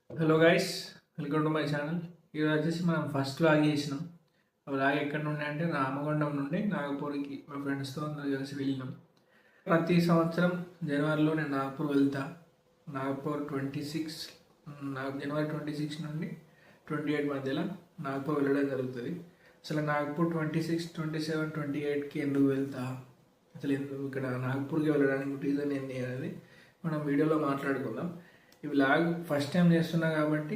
Hello guys, welcome to my channel. ఈరోజు వచ్చేసి మనం ఫస్ట్ వ్లాగ్ చేసినాం. ఆ వ్లాగ్ ఎక్కడ నుండి అంటే రామగుండం నుండి నాగపూర్కి మా ఫ్రెండ్స్తో అందరూ కలిసి వెళ్ళినాం. ప్రతి సంవత్సరం జనవరిలో నేను నాగపూర్ వెళ్తా. నాగపూర్ 26 జనవరి 26 నుండి 28 మధ్యలో నాగపూర్ వెళ్ళడం జరుగుతుంది. అసలు నాగపూర్ 26, 27, 28కి ఎందుకు వెళ్తా, అసలు ఎందుకు ఇక్కడ నాగపూర్కి వెళ్ళడానికి రీజన్ ఏంటి అనేది మనం వీడియోలో మాట్లాడుకుందాం. ఈ వ్లాగ్ ఫస్ట్ టైం చేస్తున్నా కాబట్టి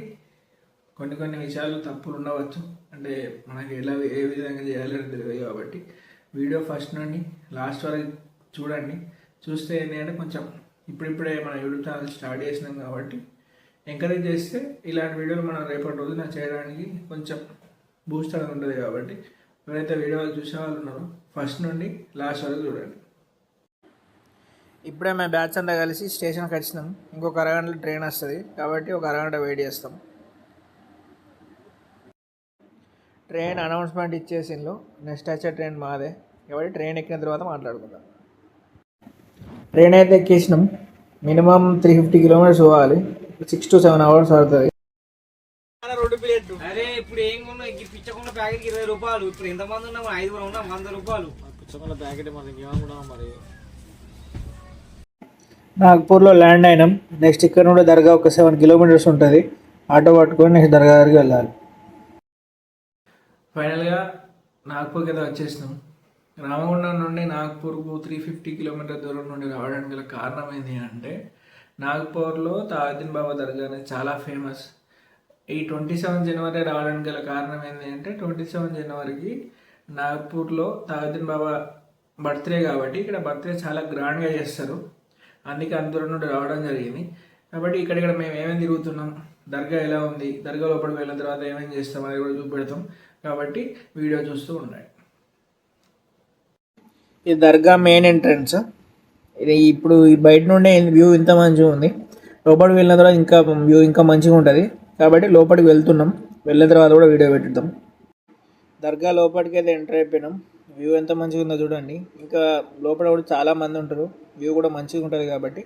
కొన్ని విషయాలు తప్పులు ఉండవచ్చు. అంటే మనకి ఏ విధంగా చేయాలని తెలియదు కాబట్టి వీడియో ఫస్ట్ నుండి లాస్ట్ వరకు చూడండి. చూస్తే ఏంటంటే కొంచెం ఇప్పుడిప్పుడే మన యూట్యూబ్ ఛానల్ స్టార్ట్ చేసినాం కాబట్టి ఎంకరేజ్ చేస్తే ఇలాంటి వీడియోలు మనం రేపటి రోజున చేయడానికి కొంచెం బూస్ట్ అనేది ఉంటుంది. కాబట్టి ఎవరైతే వీడియోలు చూసే వాళ్ళు ఉన్నారో ఫస్ట్ నుండి లాస్ట్ వరకు చూడండి. ఇప్పుడే మేము బ్యాచ్ అంతా కలిసి స్టేషన్కి వచ్చినాం. ఇంకొక అరగంటలో ట్రైన్ వస్తుంది కాబట్టి ఒక అరగంట వెయిట్ చేస్తాం. ట్రైన్ అనౌన్స్మెంట్ ఇచ్చేసిండ్రు. నెక్స్ట్ వచ్చే ట్రైన్ మాదే కాబట్టి ట్రైన్ ఎక్కిన తర్వాత మాట్లాడుకుందాం. ట్రైన్ అయితే ఎక్కేసినాం. మినిమం 350 కిలోమీటర్స్ పోవాలి. 6 to 7 hours పడుతుంది. రోడ్డు ప్లేట్ అరే ఇప్పుడు ఏం కొన్నా పిచ్చకుండా ప్యాకెట్ 20 రూపాయలు. ఇప్పుడు ఎంతమంది ఉన్నాము? 5 ఉన్నాం, 100 రూపాయలు పిచ్చకుండా ప్యాకెట్. మనకి ఏమనుకున్నాం మరి. నాగపూర్లో ల్యాండ్ అయినాం. నెక్స్ట్ ఇక్కడ నుండి దర్గా ఒక 7 kilometers ఉంటుంది. ఆటో పట్టుకొని నెక్స్ట్ దర్గా దగ్గరికి వెళ్ళాలి. ఫైనల్గా నాగపూర్కి అయితే వచ్చేసినాం. రామగుండం నుండి నాగపూర్కు 350 kilometers దూరం నుండి రావడానికి గల కారణం ఏంటి అంటే నాగపూర్లో తాజుద్దీన్ బాబా దర్గా అనేది చాలా ఫేమస్. ఈ 27 జనవరి రావడానికి గల కారణం ఏంటి అంటే 27 జనవరికి నాగపూర్లో తాజుద్దీన్ బాబా బర్త్డే కాబట్టి ఇక్కడ బర్త్డే చాలా గ్రాండ్గా చేస్తారు. అందుకే అంత దూరం నుండి రావడం జరిగింది. కాబట్టి ఇక్కడ మేము ఏమేమి తిరుగుతున్నాం, దర్గా ఎలా ఉంది, దర్గా లోపలికి వెళ్ళిన తర్వాత ఏమేమి చేస్తాం అనేది కూడా చూపెడతాం. కాబట్టి వీడియో చూస్తూ ఉండండి. ఇది దర్గా మెయిన్ ఎంట్రన్స్. ఇది ఇప్పుడు బయట నుండి వ్యూ ఇంత మంచిగా ఉంది. లోపలికి వెళ్ళిన తర్వాత ఇంకా వ్యూ ఇంకా మంచిగా ఉంటుంది. కాబట్టి లోపలికి వెళ్తున్నాం. వెళ్ళిన తర్వాత కూడా వీడియో పెట్టుతాం. దర్గా లోపలికి అయితే ఎంటర్ అయిపోయినాం. వ్యూ ఎంత మంచిగా ఉందో చూడండి. ఇంకా లోపల కూడా చాలా మంది ఉంటారు. వ్యూ కూడా మంచిగా ఉంటుంది కాబట్టి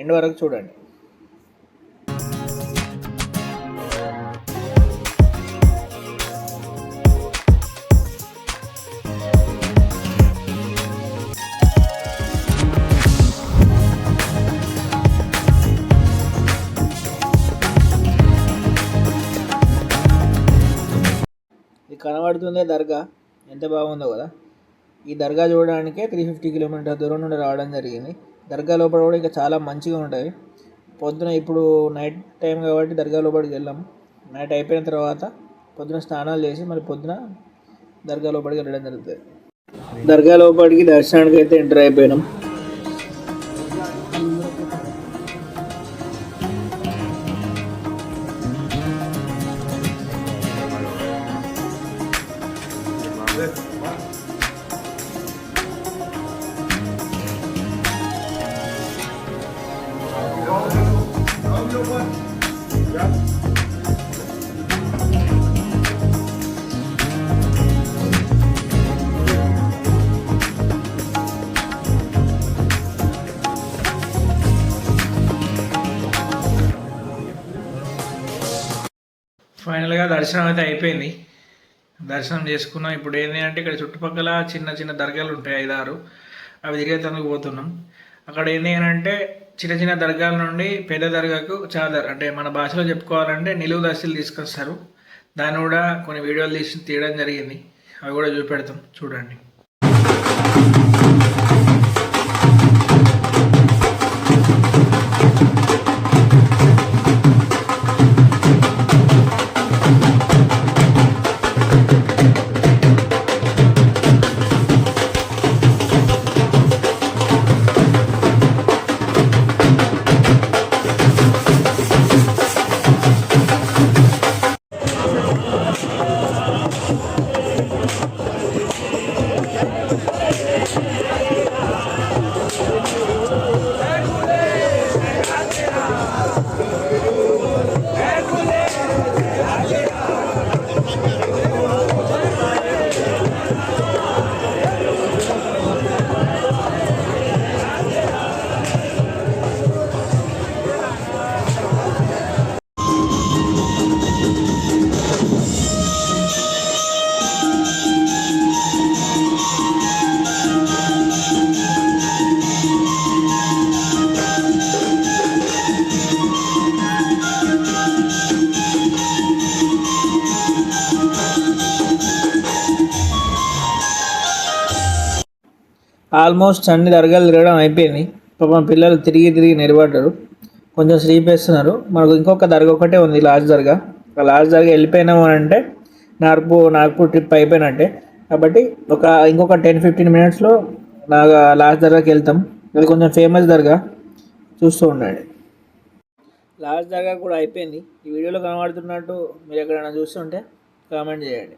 ఎండ్ వరకు చూడండి. ఇది కనబడుతుందే దర్గా, ఎంత బాగుందో కదా. ఈ దర్గా చూడడానికే 350 kilometers దూరం నుండి రావడం జరిగింది. దర్గా లోపల కూడా ఇంకా చాలా మంచిగా ఉంటుంది. పొద్దున ఇప్పుడు నైట్ టైం కాబట్టి దర్గా లోపలికి వెళ్ళాం. నైట్ అయిపోయిన తర్వాత పొద్దున స్నానాలు చేసి మళ్ళీ పొద్దున దర్గా లోపలికి వెళ్ళడం జరుగుతుంది. దర్గా లోపలికి దర్శనానికి అయితే ఎంటర్ అయిపోయినాం. ఫైనల్గా దర్శనం అయితే అయిపోయింది. దర్శనం చేసుకున్నాం. ఇప్పుడు ఏంటి అంటే ఇక్కడ చుట్టుపక్కల చిన్న చిన్న దర్గాలు ఉంటాయి, 5-6. అవి తిరిగేందుకు పోతున్నాం. అక్కడ ఏంటి అంటే చిన్న చిన్న దర్గాల నుండి పెద్ద దర్గాకు చాదర్, అంటే మన భాషలో చెప్పుకోవాలంటే నిలువు దర్శలు తీసుకొస్తారు. దాన్ని కూడా కొన్ని వీడియోలు తీయడం జరిగింది. అవి కూడా చూపెడతాం, చూడండి. ఆల్మోస్ట్ అన్ని దర్గాలు తిరగడం అయిపోయింది. పాపం పిల్లలు తిరిగి తిరిగి నిలబడ్డారు, కొంచెం స్లీప్ వేస్తున్నారు. మనకు ఇంకొక దర్గా ఒకటే ఉంది, లాస్ట్ దర్గా. ఆ లాస్ట్ దర్గా వెళ్ళిపోయినాము అని అంటే నాగ్పూర్ ట్రిప్ అయిపోయినట్టే. కాబట్టి ఇంకొక 10-15 మినిట్స్లో లాస్ట్ దర్గాకి వెళ్తాం. అది కొంచెం ఫేమస్ దర్గా, చూస్తూ ఉండండి. లాస్ట్ దర్గా కూడా అయిపోయింది. ఈ వీడియోలో కనబడుతున్నట్టు మీరు ఎక్కడైనా చూస్తుంటే కామెంట్ చేయండి.